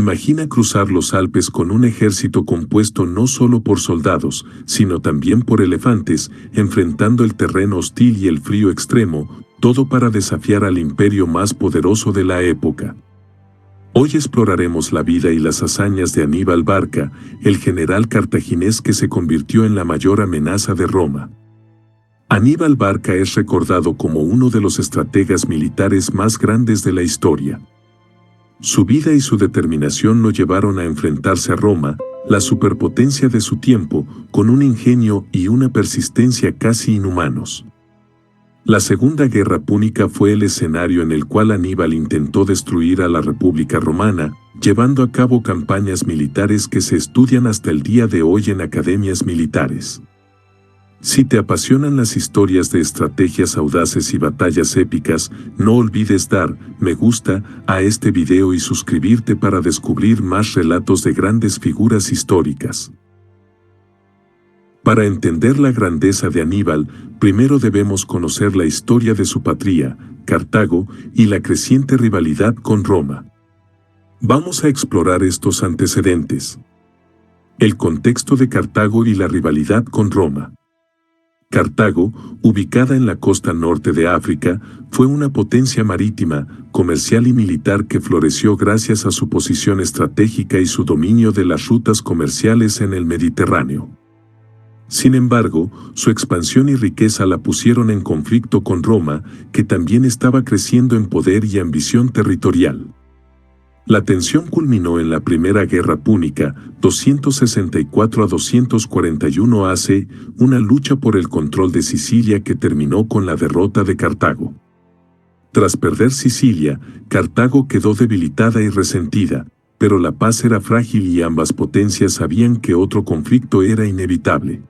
Imagina cruzar los Alpes con un ejército compuesto no solo por soldados, sino también por elefantes, enfrentando el terreno hostil y el frío extremo, todo para desafiar al imperio más poderoso de la época. Hoy exploraremos la vida y las hazañas de Aníbal Barca, el general cartaginés que se convirtió en la mayor amenaza de Roma. Aníbal Barca es recordado como uno de los estrategas militares más grandes de la historia. Su vida y su determinación lo llevaron a enfrentarse a Roma, la superpotencia de su tiempo, con un ingenio y una persistencia casi inhumanos. La Segunda Guerra Púnica fue el escenario en el cual Aníbal intentó destruir a la República Romana, llevando a cabo campañas militares que se estudian hasta el día de hoy en academias militares. Si te apasionan las historias de estrategias audaces y batallas épicas, no olvides dar me gusta a este video y suscribirte para descubrir más relatos de grandes figuras históricas. Para entender la grandeza de Aníbal, primero debemos conocer la historia de su patria, Cartago, y la creciente rivalidad con Roma. Vamos a explorar estos antecedentes. El contexto de Cartago y la rivalidad con Roma. Cartago, ubicada en la costa norte de África, fue una potencia marítima, comercial y militar que floreció gracias a su posición estratégica y su dominio de las rutas comerciales en el Mediterráneo. Sin embargo, su expansión y riqueza la pusieron en conflicto con Roma, que también estaba creciendo en poder y ambición territorial. La tensión culminó en la Primera Guerra Púnica, 264 a 241 AC, una lucha por el control de Sicilia que terminó con la derrota de Cartago. Tras perder Sicilia, Cartago quedó debilitada y resentida, pero la paz era frágil y ambas potencias sabían que otro conflicto era inevitable.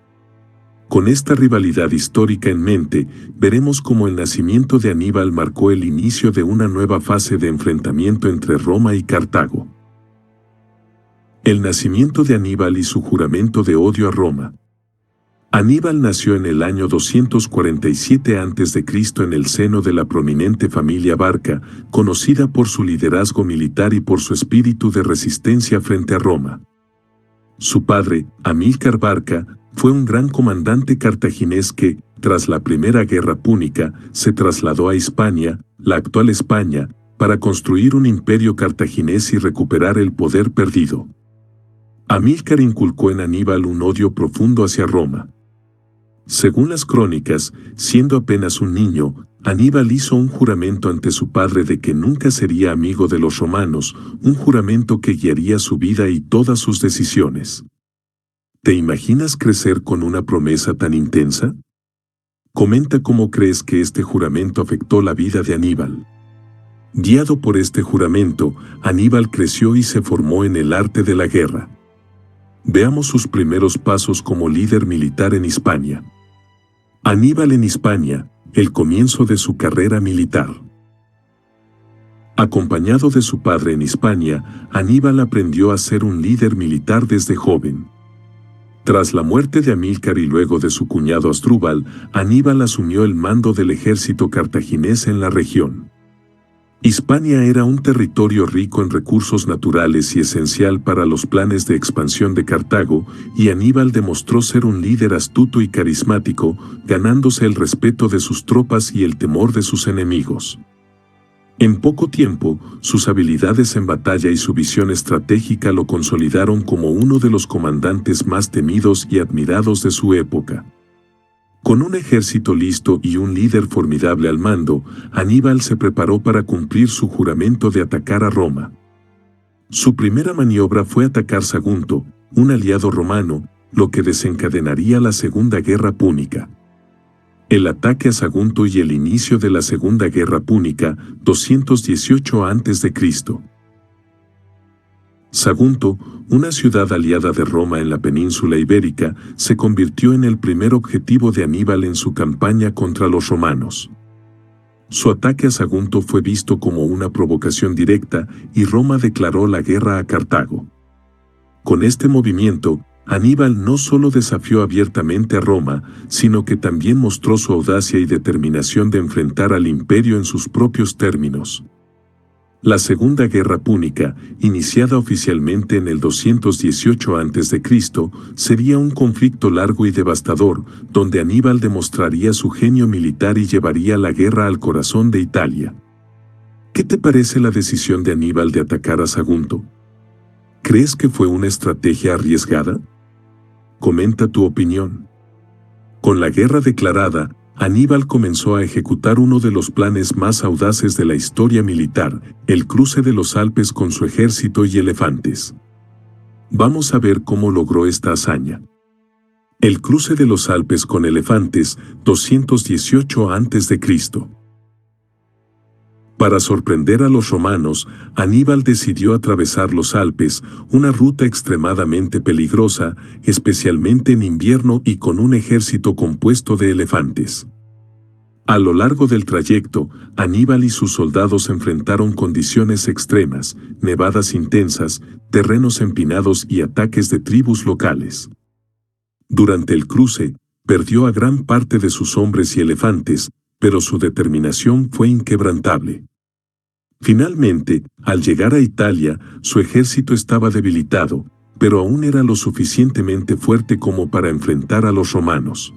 Con esta rivalidad histórica en mente, veremos cómo el nacimiento de Aníbal marcó el inicio de una nueva fase de enfrentamiento entre Roma y Cartago. El nacimiento de Aníbal y su juramento de odio a Roma. Aníbal nació en el año 247 a.C. en el seno de la prominente familia Barca, conocida por su liderazgo militar y por su espíritu de resistencia frente a Roma. Su padre, Amílcar Barca, fue un gran comandante cartaginés que, tras la Primera Guerra Púnica, se trasladó a Hispania, la actual España, para construir un imperio cartaginés y recuperar el poder perdido. Amílcar inculcó en Aníbal un odio profundo hacia Roma. Según las crónicas, siendo apenas un niño, Aníbal hizo un juramento ante su padre de que nunca sería amigo de los romanos, un juramento que guiaría su vida y todas sus decisiones. ¿Te imaginas crecer con una promesa tan intensa? Comenta cómo crees que este juramento afectó la vida de Aníbal. Guiado por este juramento, Aníbal creció y se formó en el arte de la guerra. Veamos sus primeros pasos como líder militar en Hispania. Aníbal en Hispania, el comienzo de su carrera militar. Acompañado de su padre en Hispania, Aníbal aprendió a ser un líder militar desde joven. Tras la muerte de Amílcar y luego de su cuñado Asdrúbal, Aníbal asumió el mando del ejército cartaginés en la región. Hispania era un territorio rico en recursos naturales y esencial para los planes de expansión de Cartago, y Aníbal demostró ser un líder astuto y carismático, ganándose el respeto de sus tropas y el temor de sus enemigos. En poco tiempo, sus habilidades en batalla y su visión estratégica lo consolidaron como uno de los comandantes más temidos y admirados de su época. Con un ejército listo y un líder formidable al mando, Aníbal se preparó para cumplir su juramento de atacar a Roma. Su primera maniobra fue atacar Sagunto, un aliado romano, lo que desencadenaría la Segunda Guerra Púnica. El ataque a Sagunto y el inicio de la Segunda Guerra Púnica, 218 a.C. Sagunto, una ciudad aliada de Roma en la península ibérica, se convirtió en el primer objetivo de Aníbal en su campaña contra los romanos. Su ataque a Sagunto fue visto como una provocación directa y Roma declaró la guerra a Cartago. Con este movimiento, Aníbal no solo desafió abiertamente a Roma, sino que también mostró su audacia y determinación de enfrentar al imperio en sus propios términos. La Segunda Guerra Púnica, iniciada oficialmente en el 218 a.C., sería un conflicto largo y devastador, donde Aníbal demostraría su genio militar y llevaría la guerra al corazón de Italia. ¿Qué te parece la decisión de Aníbal de atacar a Sagunto? ¿Crees que fue una estrategia arriesgada? Comenta tu opinión. Con la guerra declarada, Aníbal comenzó a ejecutar uno de los planes más audaces de la historia militar, el cruce de los Alpes con su ejército y elefantes. Vamos a ver cómo logró esta hazaña. El cruce de los Alpes con elefantes, 218 a.C. Para sorprender a los romanos, Aníbal decidió atravesar los Alpes, una ruta extremadamente peligrosa, especialmente en invierno y con un ejército compuesto de elefantes. A lo largo del trayecto, Aníbal y sus soldados enfrentaron condiciones extremas, nevadas intensas, terrenos empinados y ataques de tribus locales. Durante el cruce, perdió a gran parte de sus hombres y elefantes, pero su determinación fue inquebrantable. Finalmente, al llegar a Italia, su ejército estaba debilitado, pero aún era lo suficientemente fuerte como para enfrentar a los romanos.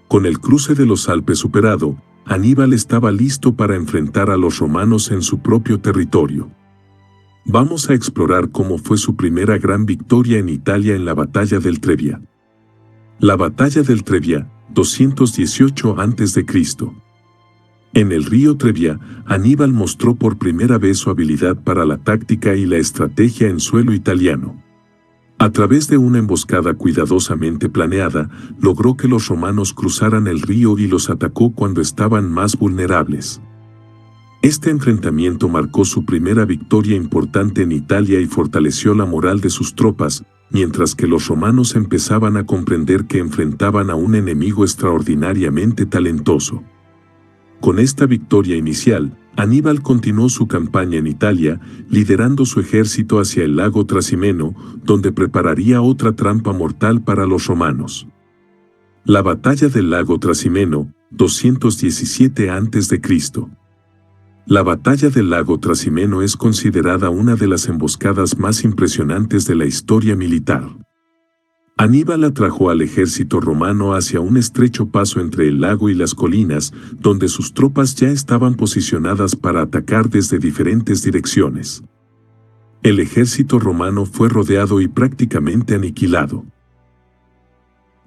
Con el cruce de los Alpes superado, Aníbal estaba listo para enfrentar a los romanos en su propio territorio. Vamos a explorar cómo fue su primera gran victoria en Italia en la Batalla del Trebia. La Batalla del Trebia, 218 a.C. En el río Trebia, Aníbal mostró por primera vez su habilidad para la táctica y la estrategia en suelo italiano. A través de una emboscada cuidadosamente planeada, logró que los romanos cruzaran el río y los atacó cuando estaban más vulnerables. Este enfrentamiento marcó su primera victoria importante en Italia y fortaleció la moral de sus tropas, mientras que los romanos empezaban a comprender que enfrentaban a un enemigo extraordinariamente talentoso. Con esta victoria inicial, Aníbal continuó su campaña en Italia, liderando su ejército hacia el lago Trasimeno, donde prepararía otra trampa mortal para los romanos. La Batalla del lago Trasimeno, 217 a.C. La Batalla del lago Trasimeno es considerada una de las emboscadas más impresionantes de la historia militar. Aníbal atrajo al ejército romano hacia un estrecho paso entre el lago y las colinas, donde sus tropas ya estaban posicionadas para atacar desde diferentes direcciones. El ejército romano fue rodeado y prácticamente aniquilado.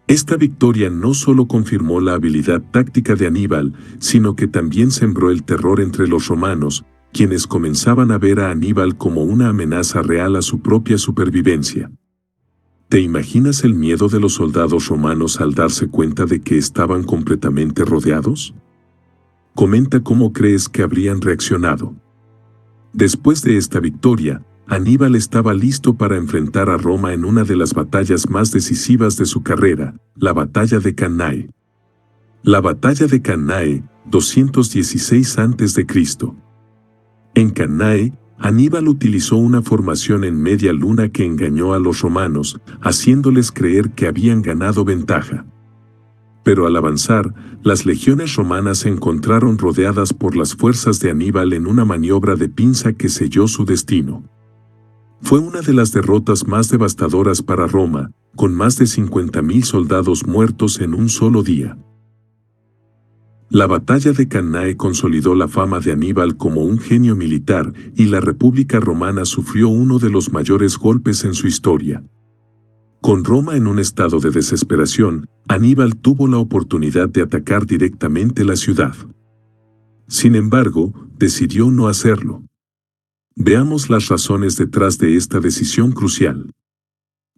Esta victoria no solo confirmó la habilidad táctica de Aníbal, sino que también sembró el terror entre los romanos, quienes comenzaban a ver a Aníbal como una amenaza real a su propia supervivencia. ¿Te imaginas el miedo de los soldados romanos al darse cuenta de que estaban completamente rodeados? Comenta cómo crees que habrían reaccionado. Después de esta victoria, Aníbal estaba listo para enfrentar a Roma en una de las batallas más decisivas de su carrera, la Batalla de Cannae. La Batalla de Cannae, 216 a.C. En Cannae, Aníbal utilizó una formación en media luna que engañó a los romanos, haciéndoles creer que habían ganado ventaja. Pero al avanzar, las legiones romanas se encontraron rodeadas por las fuerzas de Aníbal en una maniobra de pinza que selló su destino. Fue una de las derrotas más devastadoras para Roma, con más de 50.000 soldados muertos en un solo día. La Batalla de Cannae consolidó la fama de Aníbal como un genio militar y la República Romana sufrió uno de los mayores golpes en su historia. Con Roma en un estado de desesperación, Aníbal tuvo la oportunidad de atacar directamente la ciudad. Sin embargo, decidió no hacerlo. Veamos las razones detrás de esta decisión crucial.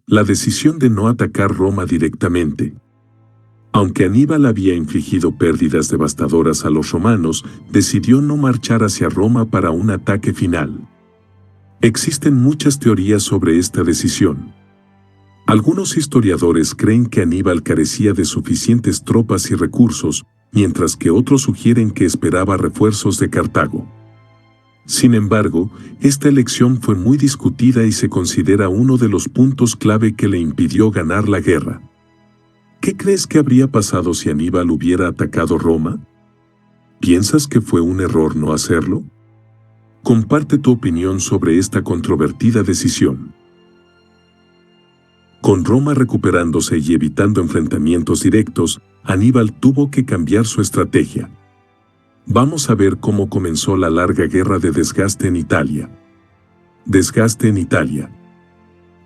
La decisión de no atacar Roma directamente. Aunque Aníbal había infligido pérdidas devastadoras a los romanos, decidió no marchar hacia Roma para un ataque final. Existen muchas teorías sobre esta decisión. Algunos historiadores creen que Aníbal carecía de suficientes tropas y recursos, mientras que otros sugieren que esperaba refuerzos de Cartago. Sin embargo, esta elección fue muy discutida y se considera uno de los puntos clave que le impidió ganar la guerra. ¿Qué crees que habría pasado si Aníbal hubiera atacado Roma? ¿Piensas que fue un error no hacerlo? Comparte tu opinión sobre esta controvertida decisión. Con Roma recuperándose y evitando enfrentamientos directos, Aníbal tuvo que cambiar su estrategia. Vamos a ver cómo comenzó la larga guerra de desgaste en Italia. Desgaste en Italia.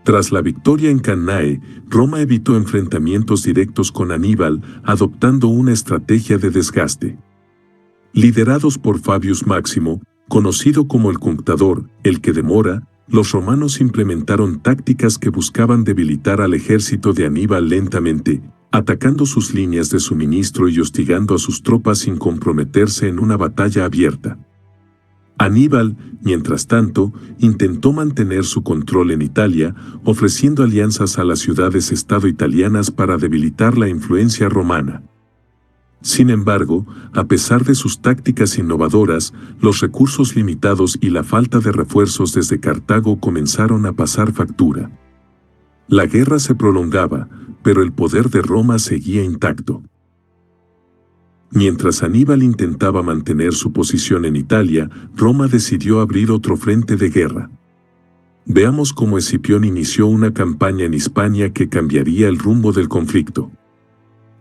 Tras la victoria en Cannae, Roma evitó enfrentamientos directos con Aníbal, adoptando una estrategia de desgaste. Liderados por Fabius Máximo, conocido como el Cunctador, el que demora, los romanos implementaron tácticas que buscaban debilitar al ejército de Aníbal lentamente, atacando sus líneas de suministro y hostigando a sus tropas sin comprometerse en una batalla abierta. Aníbal, mientras tanto, intentó mantener su control en Italia, ofreciendo alianzas a las ciudades-estado italianas para debilitar la influencia romana. Sin embargo, a pesar de sus tácticas innovadoras, los recursos limitados y la falta de refuerzos desde Cartago comenzaron a pasar factura. La guerra se prolongaba, pero el poder de Roma seguía intacto. Mientras Aníbal intentaba mantener su posición en Italia, Roma decidió abrir otro frente de guerra. Veamos cómo Escipión inició una campaña en Hispania que cambiaría el rumbo del conflicto.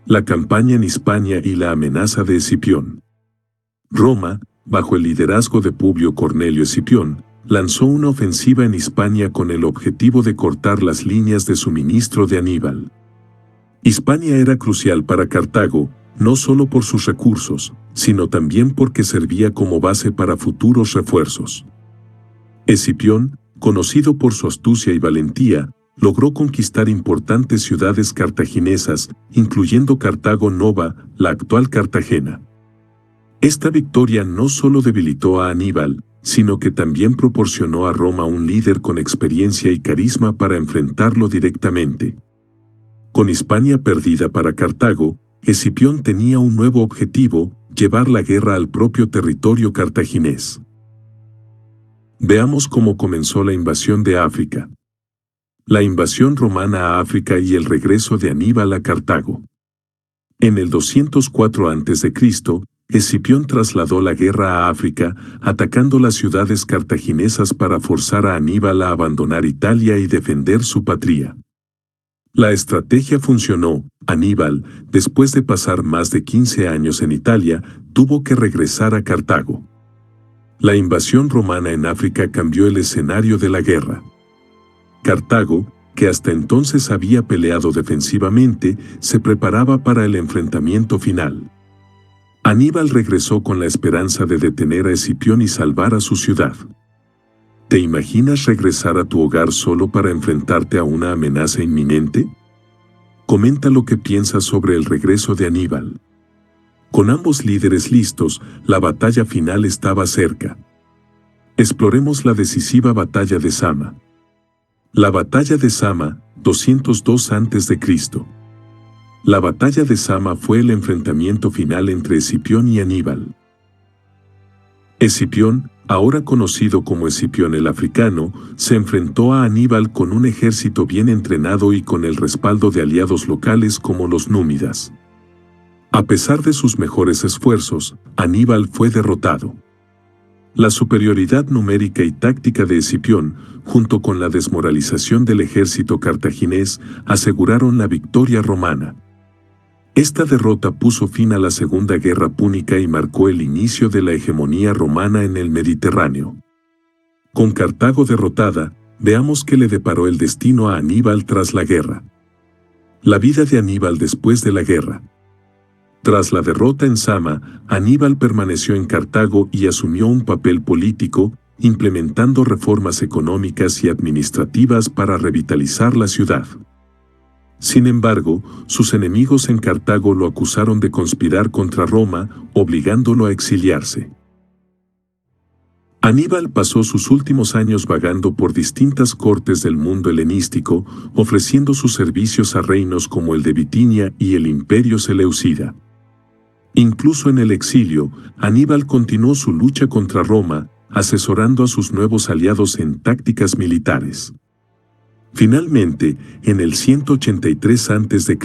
La campaña en Hispania y la amenaza de Escipión. Roma, bajo el liderazgo de Publio Cornelio Escipión, lanzó una ofensiva en Hispania con el objetivo de cortar las líneas de suministro de Aníbal. Hispania era crucial para Cartago, no solo por sus recursos, sino también porque servía como base para futuros refuerzos. Escipión, conocido por su astucia y valentía, logró conquistar importantes ciudades cartaginesas, incluyendo Cartago Nova, la actual Cartagena. Esta victoria no solo debilitó a Aníbal, sino que también proporcionó a Roma un líder con experiencia y carisma para enfrentarlo directamente. Con Hispania perdida para Cartago, Escipión tenía un nuevo objetivo: llevar la guerra al propio territorio cartaginés. Veamos cómo comenzó la invasión de África. La invasión romana a África y el regreso de Aníbal a Cartago. En el 204 a.C., Escipión trasladó la guerra a África, atacando las ciudades cartaginesas para forzar a Aníbal a abandonar Italia y defender su patria. La estrategia funcionó. Aníbal, después de pasar más de 15 años en Italia, tuvo que regresar a Cartago. La invasión romana en África cambió el escenario de la guerra. Cartago, que hasta entonces había peleado defensivamente, se preparaba para el enfrentamiento final. Aníbal regresó con la esperanza de detener a Escipión y salvar a su ciudad. ¿Te imaginas regresar a tu hogar solo para enfrentarte a una amenaza inminente? Comenta lo que piensas sobre el regreso de Aníbal. Con ambos líderes listos, la batalla final estaba cerca. Exploremos la decisiva batalla de Zama. La batalla de Zama, 202 a.C. La batalla de Zama fue el enfrentamiento final entre Escipión y Aníbal. Escipión, ahora conocido como Escipión el Africano, se enfrentó a Aníbal con un ejército bien entrenado y con el respaldo de aliados locales como los númidas. A pesar de sus mejores esfuerzos, Aníbal fue derrotado. La superioridad numérica y táctica de Escipión, junto con la desmoralización del ejército cartaginés, aseguraron la victoria romana. Esta derrota puso fin a la Segunda Guerra Púnica y marcó el inicio de la hegemonía romana en el Mediterráneo. Con Cartago derrotada, veamos qué le deparó el destino a Aníbal tras la guerra. La vida de Aníbal después de la guerra. Tras la derrota en Zama, Aníbal permaneció en Cartago y asumió un papel político, implementando reformas económicas y administrativas para revitalizar la ciudad. Sin embargo, sus enemigos en Cartago lo acusaron de conspirar contra Roma, obligándolo a exiliarse. Aníbal pasó sus últimos años vagando por distintas cortes del mundo helenístico, ofreciendo sus servicios a reinos como el de Bitinia y el Imperio Seleucida. Incluso en el exilio, Aníbal continuó su lucha contra Roma, asesorando a sus nuevos aliados en tácticas militares. Finalmente, en el 183 a.C.,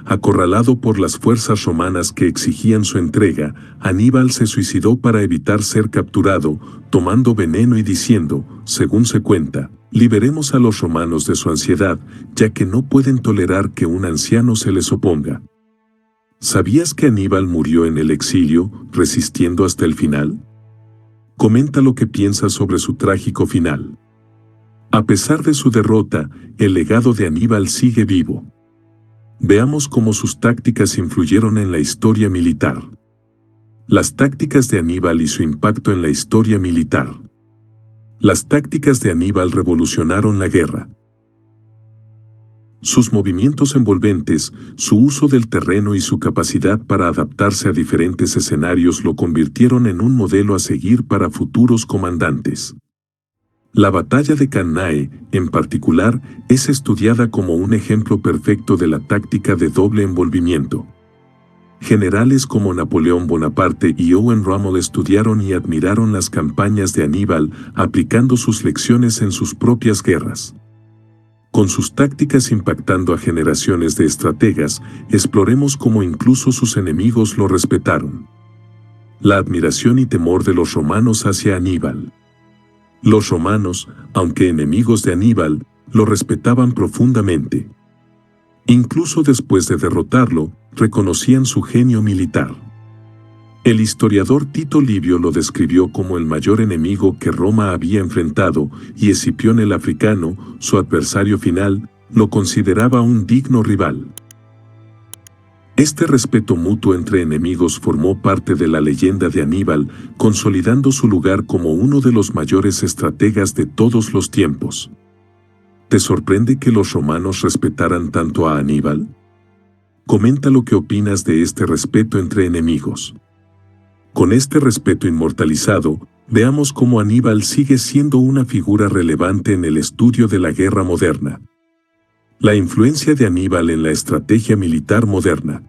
acorralado por las fuerzas romanas que exigían su entrega, Aníbal se suicidó para evitar ser capturado, tomando veneno y diciendo, según se cuenta, liberemos a los romanos de su ansiedad, ya que no pueden tolerar que un anciano se les oponga. ¿Sabías que Aníbal murió en el exilio, resistiendo hasta el final? Comenta lo que piensas sobre su trágico final. A pesar de su derrota, el legado de Aníbal sigue vivo. Veamos cómo sus tácticas influyeron en la historia militar. Las tácticas de Aníbal y su impacto en la historia militar. Las tácticas de Aníbal revolucionaron la guerra. Sus movimientos envolventes, su uso del terreno y su capacidad para adaptarse a diferentes escenarios lo convirtieron en un modelo a seguir para futuros comandantes. La batalla de Cannae, en particular, es estudiada como un ejemplo perfecto de la táctica de doble envolvimiento. Generales como Napoleón Bonaparte y Owen Rommel estudiaron y admiraron las campañas de Aníbal, aplicando sus lecciones en sus propias guerras. Con sus tácticas impactando a generaciones de estrategas, exploremos cómo incluso sus enemigos lo respetaron. La admiración y temor de los romanos hacia Aníbal. Los romanos, aunque enemigos de Aníbal, lo respetaban profundamente. Incluso después de derrotarlo, reconocían su genio militar. El historiador Tito Livio lo describió como el mayor enemigo que Roma había enfrentado, y Escipión el Africano, su adversario final, lo consideraba un digno rival. Este respeto mutuo entre enemigos formó parte de la leyenda de Aníbal, consolidando su lugar como uno de los mayores estrategas de todos los tiempos. ¿Te sorprende que los romanos respetaran tanto a Aníbal? Comenta lo que opinas de este respeto entre enemigos. Con este respeto inmortalizado, veamos cómo Aníbal sigue siendo una figura relevante en el estudio de la guerra moderna. La influencia de Aníbal en la estrategia militar moderna.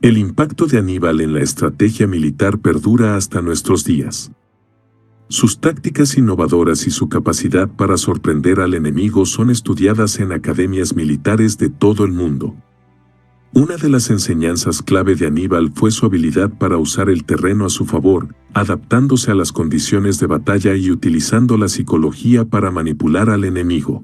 El impacto de Aníbal en la estrategia militar perdura hasta nuestros días. Sus tácticas innovadoras y su capacidad para sorprender al enemigo son estudiadas en academias militares de todo el mundo. Una de las enseñanzas clave de Aníbal fue su habilidad para usar el terreno a su favor, adaptándose a las condiciones de batalla y utilizando la psicología para manipular al enemigo.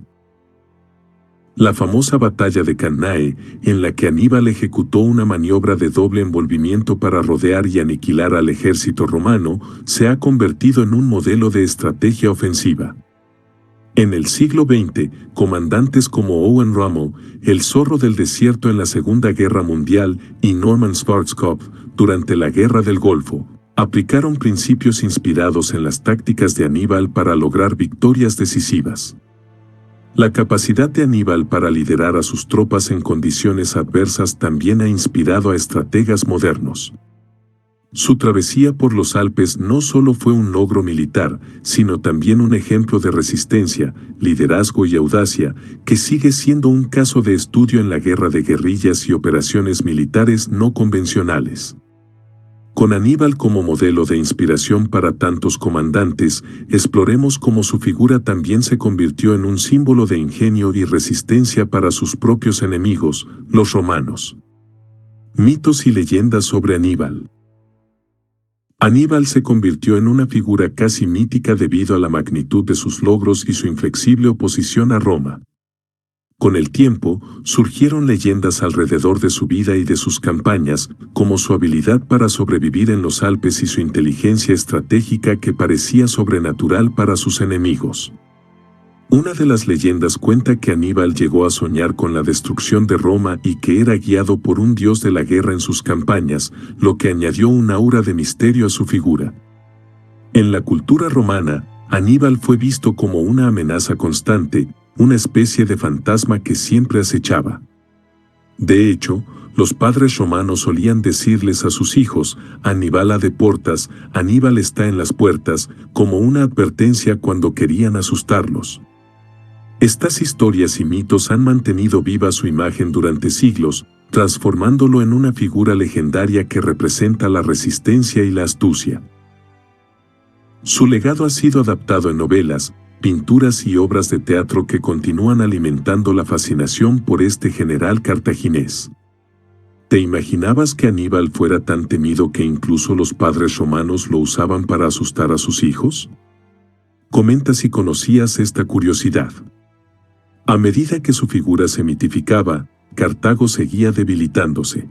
La famosa batalla de Cannae, en la que Aníbal ejecutó una maniobra de doble envolvimiento para rodear y aniquilar al ejército romano, se ha convertido en un modelo de estrategia ofensiva. En el siglo XX, comandantes como Owen Rommel, el zorro del desierto en la Segunda Guerra Mundial, y Norman Schwarzkopf, durante la Guerra del Golfo, aplicaron principios inspirados en las tácticas de Aníbal para lograr victorias decisivas. La capacidad de Aníbal para liderar a sus tropas en condiciones adversas también ha inspirado a estrategas modernos. Su travesía por los Alpes no solo fue un logro militar, sino también un ejemplo de resistencia, liderazgo y audacia, que sigue siendo un caso de estudio en la guerra de guerrillas y operaciones militares no convencionales. Con Aníbal como modelo de inspiración para tantos comandantes, exploremos cómo su figura también se convirtió en un símbolo de ingenio y resistencia para sus propios enemigos, los romanos. Mitos y leyendas sobre Aníbal. Aníbal se convirtió en una figura casi mítica debido a la magnitud de sus logros y su inflexible oposición a Roma. Con el tiempo, surgieron leyendas alrededor de su vida y de sus campañas, como su habilidad para sobrevivir en los Alpes y su inteligencia estratégica que parecía sobrenatural para sus enemigos. Una de las leyendas cuenta que Aníbal llegó a soñar con la destrucción de Roma y que era guiado por un dios de la guerra en sus campañas, lo que añadió un aura de misterio a su figura. En la cultura romana, Aníbal fue visto como una amenaza constante, una especie de fantasma que siempre acechaba. De hecho, los padres romanos solían decirles a sus hijos, Aníbal de portas, Aníbal está en las puertas, como una advertencia cuando querían asustarlos. Estas historias y mitos han mantenido viva su imagen durante siglos, transformándolo en una figura legendaria que representa la resistencia y la astucia. Su legado ha sido adaptado en novelas, pinturas y obras de teatro que continúan alimentando la fascinación por este general cartaginés. ¿Te imaginabas que Aníbal fuera tan temido que incluso los padres romanos lo usaban para asustar a sus hijos? Comenta si conocías esta curiosidad. A medida que su figura se mitificaba, Cartago seguía debilitándose.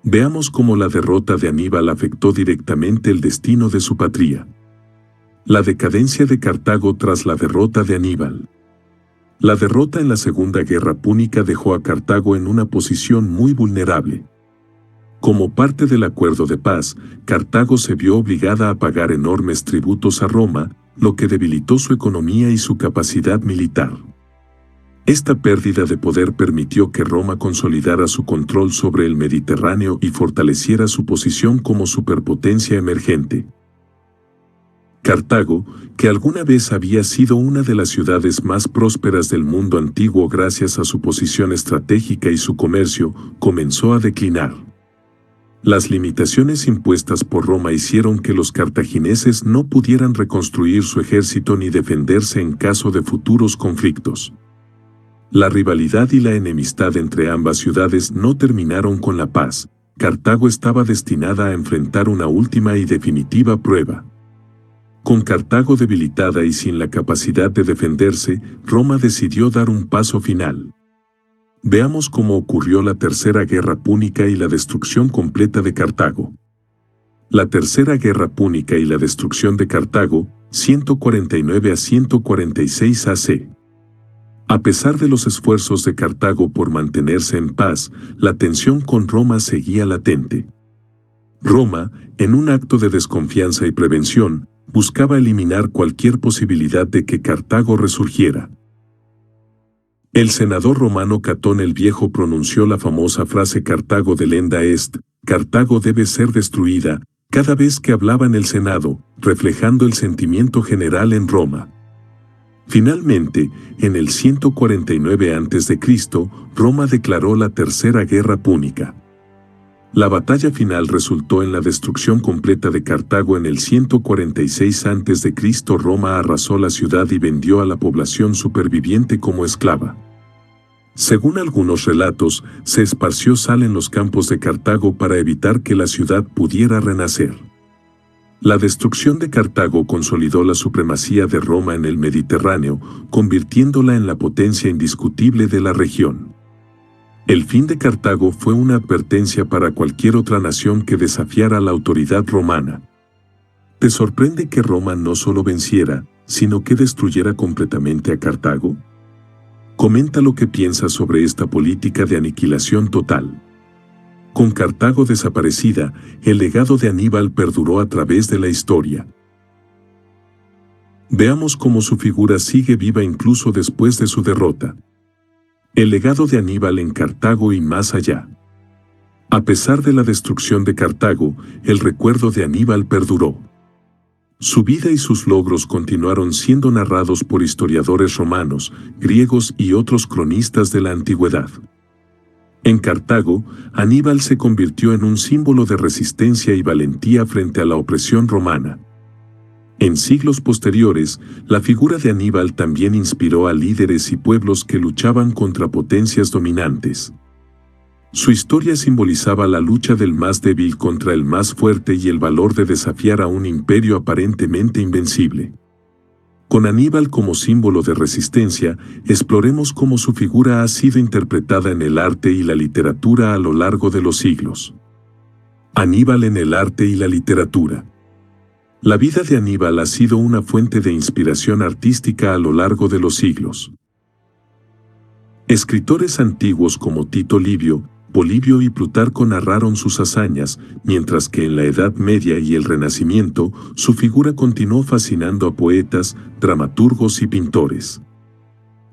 Veamos cómo la derrota de Aníbal afectó directamente el destino de su patria. La decadencia de Cartago tras la derrota de Aníbal. La derrota en la Segunda Guerra Púnica dejó a Cartago en una posición muy vulnerable. Como parte del acuerdo de paz, Cartago se vio obligada a pagar enormes tributos a Roma, lo que debilitó su economía y su capacidad militar. Esta pérdida de poder permitió que Roma consolidara su control sobre el Mediterráneo y fortaleciera su posición como superpotencia emergente. Cartago, que alguna vez había sido una de las ciudades más prósperas del mundo antiguo gracias a su posición estratégica y su comercio, comenzó a declinar. Las limitaciones impuestas por Roma hicieron que los cartagineses no pudieran reconstruir su ejército ni defenderse en caso de futuros conflictos. La rivalidad y la enemistad entre ambas ciudades no terminaron con la paz. Cartago estaba destinada a enfrentar una última y definitiva prueba. Con Cartago debilitada y sin la capacidad de defenderse, Roma decidió dar un paso final. Veamos cómo ocurrió la Tercera Guerra Púnica y la destrucción completa de Cartago. La Tercera Guerra Púnica y la destrucción de Cartago, 149 a 146 AC. A pesar de los esfuerzos de Cartago por mantenerse en paz, la tensión con Roma seguía latente. Roma, en un acto de desconfianza y prevención, buscaba eliminar cualquier posibilidad de que Cartago resurgiera. El senador romano Catón el Viejo pronunció la famosa frase Cartago delenda est, Cartago debe ser destruida, cada vez que hablaba en el Senado, reflejando el sentimiento general en Roma. Finalmente, en el 149 a.C., Roma declaró la Tercera Guerra Púnica. La batalla final resultó en la destrucción completa de Cartago en el 146 a.C. Roma arrasó la ciudad y vendió a la población superviviente como esclava. Según algunos relatos, se esparció sal en los campos de Cartago para evitar que la ciudad pudiera renacer. La destrucción de Cartago consolidó la supremacía de Roma en el Mediterráneo, convirtiéndola en la potencia indiscutible de la región. El fin de Cartago fue una advertencia para cualquier otra nación que desafiara la autoridad romana. ¿Te sorprende que Roma no solo venciera, sino que destruyera completamente a Cartago? Comenta lo que piensas sobre esta política de aniquilación total. Con Cartago desaparecida, el legado de Aníbal perduró a través de la historia. Veamos cómo su figura sigue viva incluso después de su derrota. El legado de Aníbal en Cartago y más allá. A pesar de la destrucción de Cartago, el recuerdo de Aníbal perduró. Su vida y sus logros continuaron siendo narrados por historiadores romanos, griegos y otros cronistas de la antigüedad. En Cartago, Aníbal se convirtió en un símbolo de resistencia y valentía frente a la opresión romana. En siglos posteriores, la figura de Aníbal también inspiró a líderes y pueblos que luchaban contra potencias dominantes. Su historia simbolizaba la lucha del más débil contra el más fuerte y el valor de desafiar a un imperio aparentemente invencible. Con Aníbal como símbolo de resistencia, exploremos cómo su figura ha sido interpretada en el arte y la literatura a lo largo de los siglos. Aníbal en el arte y la literatura. La vida de Aníbal ha sido una fuente de inspiración artística a lo largo de los siglos. Escritores antiguos como Tito Livio, Polibio y Plutarco narraron sus hazañas, mientras que en la Edad Media y el Renacimiento, su figura continuó fascinando a poetas, dramaturgos y pintores.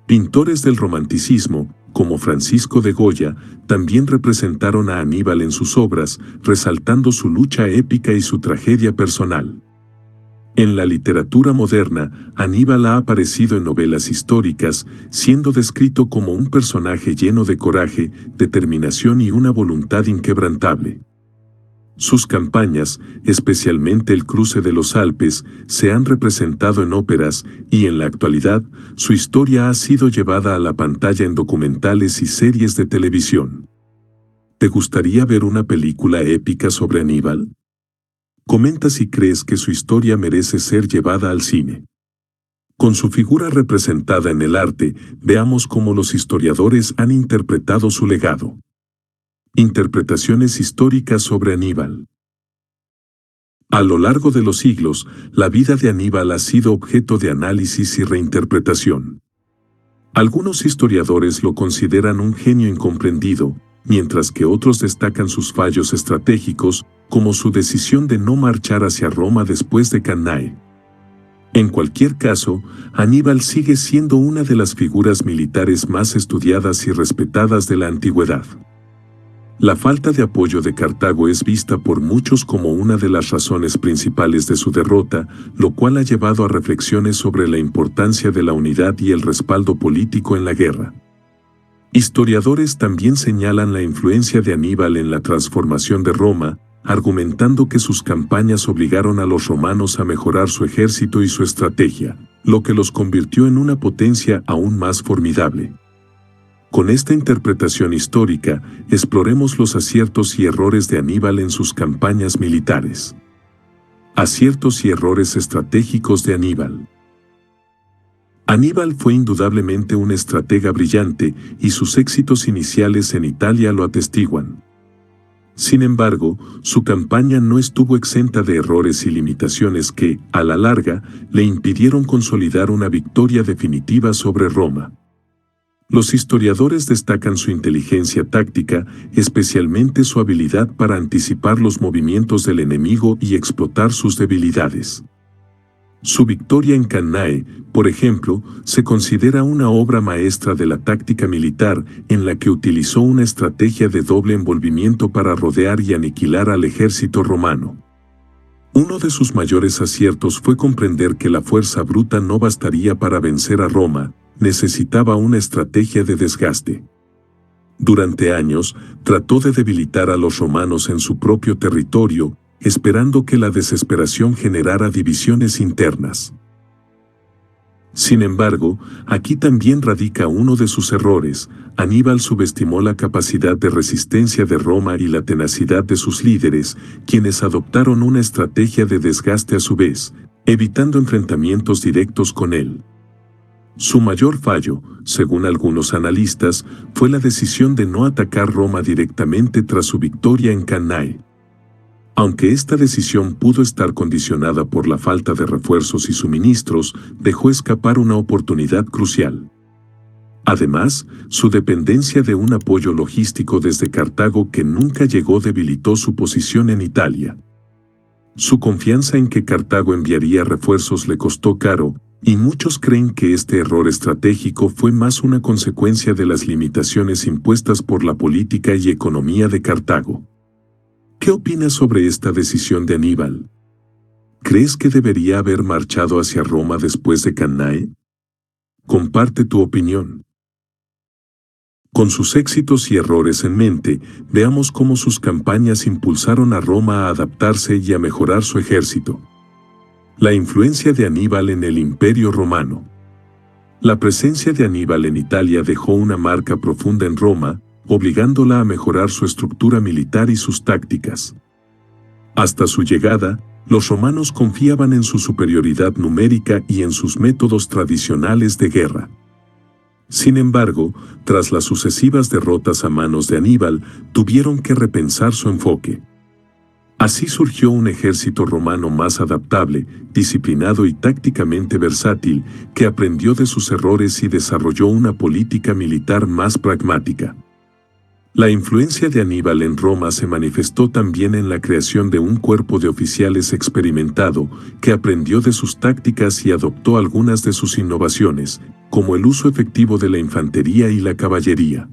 Pintores del romanticismo, como Francisco de Goya, también representaron a Aníbal en sus obras, resaltando su lucha épica y su tragedia personal. En la literatura moderna, Aníbal ha aparecido en novelas históricas, siendo descrito como un personaje lleno de coraje, determinación y una voluntad inquebrantable. Sus campañas, especialmente el cruce de los Alpes, se han representado en óperas y en la actualidad, su historia ha sido llevada a la pantalla en documentales y series de televisión. ¿Te gustaría ver una película épica sobre Aníbal? Comenta si crees que su historia merece ser llevada al cine. Con su figura representada en el arte, veamos cómo los historiadores han interpretado su legado. Interpretaciones históricas sobre Aníbal. A lo largo de los siglos, la vida de Aníbal ha sido objeto de análisis y reinterpretación. Algunos historiadores lo consideran un genio incomprendido, mientras que otros destacan sus fallos estratégicos, como su decisión de no marchar hacia Roma después de Cannae. En cualquier caso, Aníbal sigue siendo una de las figuras militares más estudiadas y respetadas de la antigüedad. La falta de apoyo de Cartago es vista por muchos como una de las razones principales de su derrota, lo cual ha llevado a reflexiones sobre la importancia de la unidad y el respaldo político en la guerra. Historiadores también señalan la influencia de Aníbal en la transformación de Roma, argumentando que sus campañas obligaron a los romanos a mejorar su ejército y su estrategia, lo que los convirtió en una potencia aún más formidable. Con esta interpretación histórica, exploremos los aciertos y errores de Aníbal en sus campañas militares. Aciertos y errores estratégicos de Aníbal. Aníbal fue indudablemente un estratega brillante y sus éxitos iniciales en Italia lo atestiguan. Sin embargo, su campaña no estuvo exenta de errores y limitaciones que, a la larga, le impidieron consolidar una victoria definitiva sobre Roma. Los historiadores destacan su inteligencia táctica, especialmente su habilidad para anticipar los movimientos del enemigo y explotar sus debilidades. Su victoria en Cannae, por ejemplo, se considera una obra maestra de la táctica militar en la que utilizó una estrategia de doble envolvimiento para rodear y aniquilar al ejército romano. Uno de sus mayores aciertos fue comprender que la fuerza bruta no bastaría para vencer a Roma, necesitaba una estrategia de desgaste. Durante años, trató de debilitar a los romanos en su propio territorio, esperando que la desesperación generara divisiones internas. Sin embargo, aquí también radica uno de sus errores. Aníbal subestimó la capacidad de resistencia de Roma y la tenacidad de sus líderes, quienes adoptaron una estrategia de desgaste a su vez, evitando enfrentamientos directos con él. Su mayor fallo, según algunos analistas, fue la decisión de no atacar Roma directamente tras su victoria en Cannae. Aunque esta decisión pudo estar condicionada por la falta de refuerzos y suministros, dejó escapar una oportunidad crucial. Además, su dependencia de un apoyo logístico desde Cartago que nunca llegó debilitó su posición en Italia. Su confianza en que Cartago enviaría refuerzos le costó caro, y muchos creen que este error estratégico fue más una consecuencia de las limitaciones impuestas por la política y economía de Cartago. ¿Qué opinas sobre esta decisión de Aníbal? ¿Crees que debería haber marchado hacia Roma después de Cannae? Comparte tu opinión. Con sus éxitos y errores en mente, veamos cómo sus campañas impulsaron a Roma a adaptarse y a mejorar su ejército. La influencia de Aníbal en el Imperio Romano. La presencia de Aníbal en Italia dejó una marca profunda en Roma, obligándola a mejorar su estructura militar y sus tácticas. Hasta su llegada, los romanos confiaban en su superioridad numérica y en sus métodos tradicionales de guerra. Sin embargo, tras las sucesivas derrotas a manos de Aníbal, tuvieron que repensar su enfoque. Así surgió un ejército romano más adaptable, disciplinado y tácticamente versátil, que aprendió de sus errores y desarrolló una política militar más pragmática. La influencia de Aníbal en Roma se manifestó también en la creación de un cuerpo de oficiales experimentado, que aprendió de sus tácticas y adoptó algunas de sus innovaciones, como el uso efectivo de la infantería y la caballería.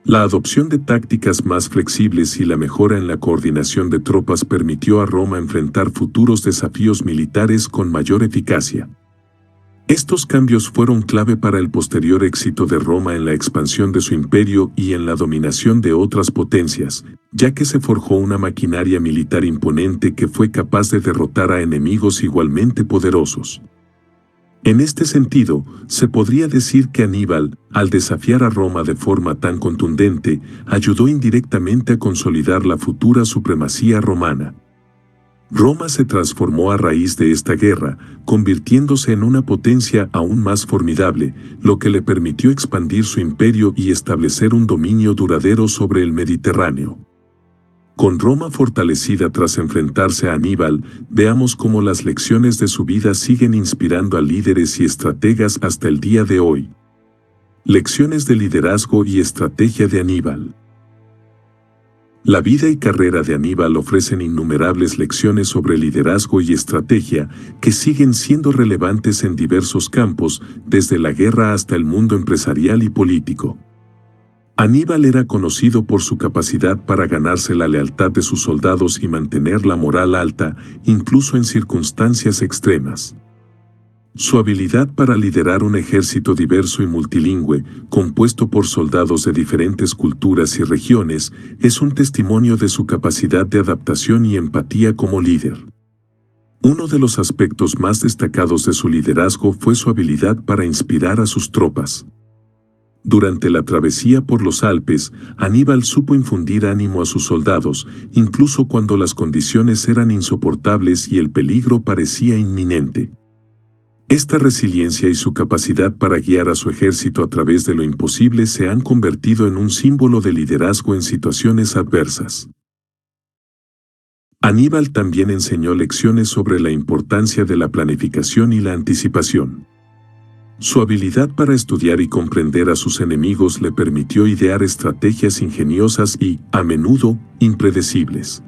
La adopción de tácticas más flexibles y la mejora en la coordinación de tropas permitió a Roma enfrentar futuros desafíos militares con mayor eficacia. Estos cambios fueron clave para el posterior éxito de Roma en la expansión de su imperio y en la dominación de otras potencias, ya que se forjó una maquinaria militar imponente que fue capaz de derrotar a enemigos igualmente poderosos. En este sentido, se podría decir que Aníbal, al desafiar a Roma de forma tan contundente, ayudó indirectamente a consolidar la futura supremacía romana. Roma se transformó a raíz de esta guerra, convirtiéndose en una potencia aún más formidable, lo que le permitió expandir su imperio y establecer un dominio duradero sobre el Mediterráneo. Con Roma fortalecida tras enfrentarse a Aníbal, veamos cómo las lecciones de su vida siguen inspirando a líderes y estrategas hasta el día de hoy. Lecciones de liderazgo y estrategia de Aníbal. La vida y carrera de Aníbal ofrecen innumerables lecciones sobre liderazgo y estrategia que siguen siendo relevantes en diversos campos, desde la guerra hasta el mundo empresarial y político. Aníbal era conocido por su capacidad para ganarse la lealtad de sus soldados y mantener la moral alta, incluso en circunstancias extremas. Su habilidad para liderar un ejército diverso y multilingüe, compuesto por soldados de diferentes culturas y regiones, es un testimonio de su capacidad de adaptación y empatía como líder. Uno de los aspectos más destacados de su liderazgo fue su habilidad para inspirar a sus tropas. Durante la travesía por los Alpes, Aníbal supo infundir ánimo a sus soldados, incluso cuando las condiciones eran insoportables y el peligro parecía inminente. Esta resiliencia y su capacidad para guiar a su ejército a través de lo imposible se han convertido en un símbolo de liderazgo en situaciones adversas. Aníbal también enseñó lecciones sobre la importancia de la planificación y la anticipación. Su habilidad para estudiar y comprender a sus enemigos le permitió idear estrategias ingeniosas y, a menudo, impredecibles.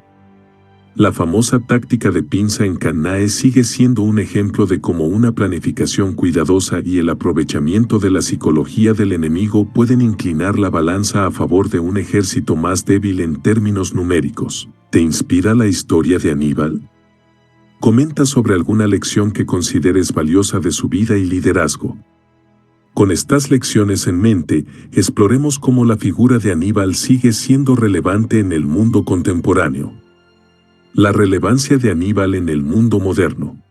La famosa táctica de pinza en Cannae sigue siendo un ejemplo de cómo una planificación cuidadosa y el aprovechamiento de la psicología del enemigo pueden inclinar la balanza a favor de un ejército más débil en términos numéricos. ¿Te inspira la historia de Aníbal? Comenta sobre alguna lección que consideres valiosa de su vida y liderazgo. Con estas lecciones en mente, exploremos cómo la figura de Aníbal sigue siendo relevante en el mundo contemporáneo. La relevancia de Aníbal en el mundo moderno.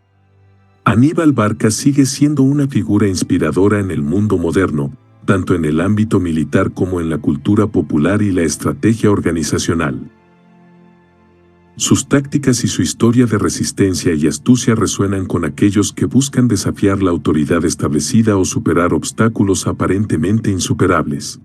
Aníbal Barca sigue siendo una figura inspiradora en el mundo moderno, tanto en el ámbito militar como en la cultura popular y la estrategia organizacional. Sus tácticas y su historia de resistencia y astucia resuenan con aquellos que buscan desafiar la autoridad establecida o superar obstáculos aparentemente insuperables.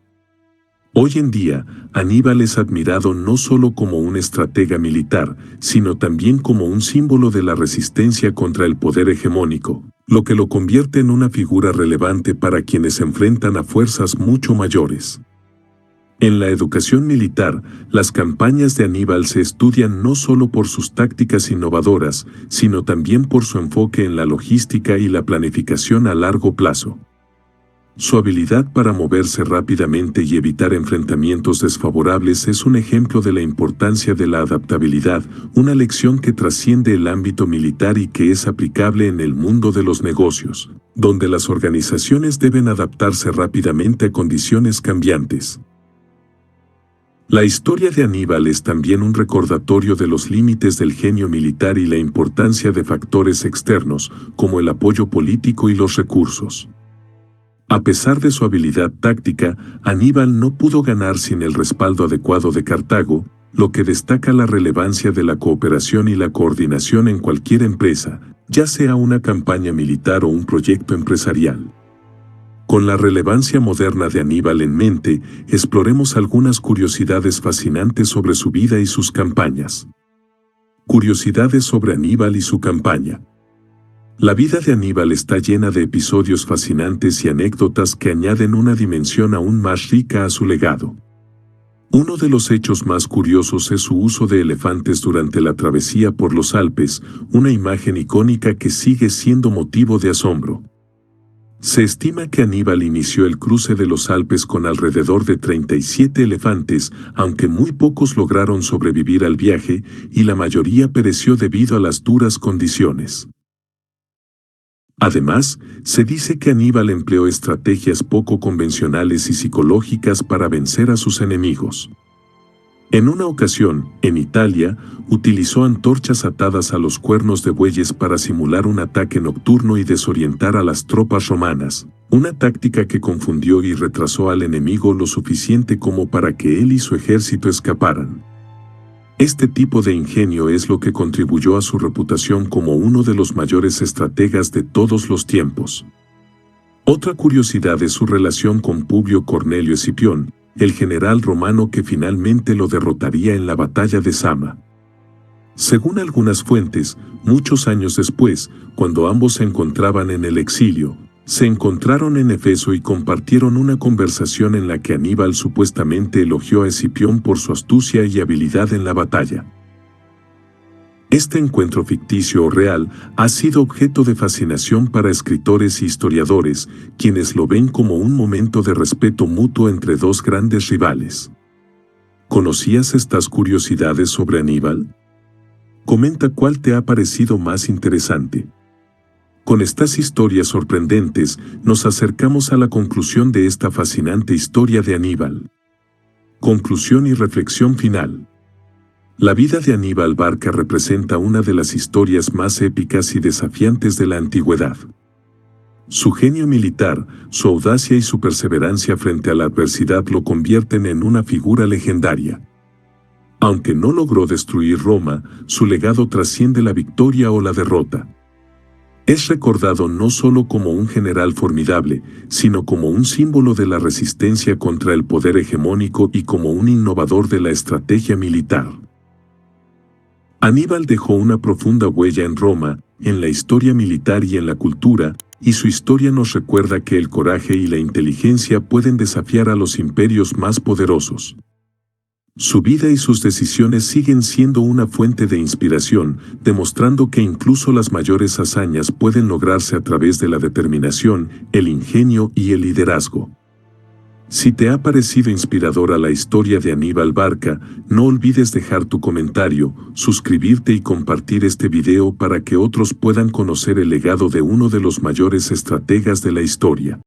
Hoy en día, Aníbal es admirado no solo como un estratega militar, sino también como un símbolo de la resistencia contra el poder hegemónico, lo que lo convierte en una figura relevante para quienes se enfrentan a fuerzas mucho mayores. En la educación militar, las campañas de Aníbal se estudian no solo por sus tácticas innovadoras, sino también por su enfoque en la logística y la planificación a largo plazo. Su habilidad para moverse rápidamente y evitar enfrentamientos desfavorables es un ejemplo de la importancia de la adaptabilidad, una lección que trasciende el ámbito militar y que es aplicable en el mundo de los negocios, donde las organizaciones deben adaptarse rápidamente a condiciones cambiantes. La historia de Aníbal es también un recordatorio de los límites del genio militar y la importancia de factores externos, como el apoyo político y los recursos. A pesar de su habilidad táctica, Aníbal no pudo ganar sin el respaldo adecuado de Cartago, lo que destaca la relevancia de la cooperación y la coordinación en cualquier empresa, ya sea una campaña militar o un proyecto empresarial. Con la relevancia moderna de Aníbal en mente, exploremos algunas curiosidades fascinantes sobre su vida y sus campañas. Curiosidades sobre Aníbal y su campaña. La vida de Aníbal está llena de episodios fascinantes y anécdotas que añaden una dimensión aún más rica a su legado. Uno de los hechos más curiosos es su uso de elefantes durante la travesía por los Alpes, una imagen icónica que sigue siendo motivo de asombro. Se estima que Aníbal inició el cruce de los Alpes con alrededor de 37 elefantes, aunque muy pocos lograron sobrevivir al viaje y la mayoría pereció debido a las duras condiciones. Además, se dice que Aníbal empleó estrategias poco convencionales y psicológicas para vencer a sus enemigos. En una ocasión, en Italia, utilizó antorchas atadas a los cuernos de bueyes para simular un ataque nocturno y desorientar a las tropas romanas, una táctica que confundió y retrasó al enemigo lo suficiente como para que él y su ejército escaparan. Este tipo de ingenio es lo que contribuyó a su reputación como uno de los mayores estrategas de todos los tiempos. Otra curiosidad es su relación con Publio Cornelio Escipión, el general romano que finalmente lo derrotaría en la batalla de Zama. Según algunas fuentes, muchos años después, cuando ambos se encontraban en el exilio, se encontraron en Éfeso y compartieron una conversación en la que Aníbal supuestamente elogió a Escipión por su astucia y habilidad en la batalla. Este encuentro ficticio o real ha sido objeto de fascinación para escritores e historiadores, quienes lo ven como un momento de respeto mutuo entre dos grandes rivales. ¿Conocías estas curiosidades sobre Aníbal? Comenta cuál te ha parecido más interesante. Con estas historias sorprendentes, nos acercamos a la conclusión de esta fascinante historia de Aníbal. Conclusión y reflexión final. La vida de Aníbal Barca representa una de las historias más épicas y desafiantes de la antigüedad. Su genio militar, su audacia y su perseverancia frente a la adversidad lo convierten en una figura legendaria. Aunque no logró destruir Roma, su legado trasciende la victoria o la derrota. Es recordado no solo como un general formidable, sino como un símbolo de la resistencia contra el poder hegemónico y como un innovador de la estrategia militar. Aníbal dejó una profunda huella en Roma, en la historia militar y en la cultura, y su historia nos recuerda que el coraje y la inteligencia pueden desafiar a los imperios más poderosos. Su vida y sus decisiones siguen siendo una fuente de inspiración, demostrando que incluso las mayores hazañas pueden lograrse a través de la determinación, el ingenio y el liderazgo. Si te ha parecido inspiradora la historia de Aníbal Barca, no olvides dejar tu comentario, suscribirte y compartir este video para que otros puedan conocer el legado de uno de los mayores estrategas de la historia.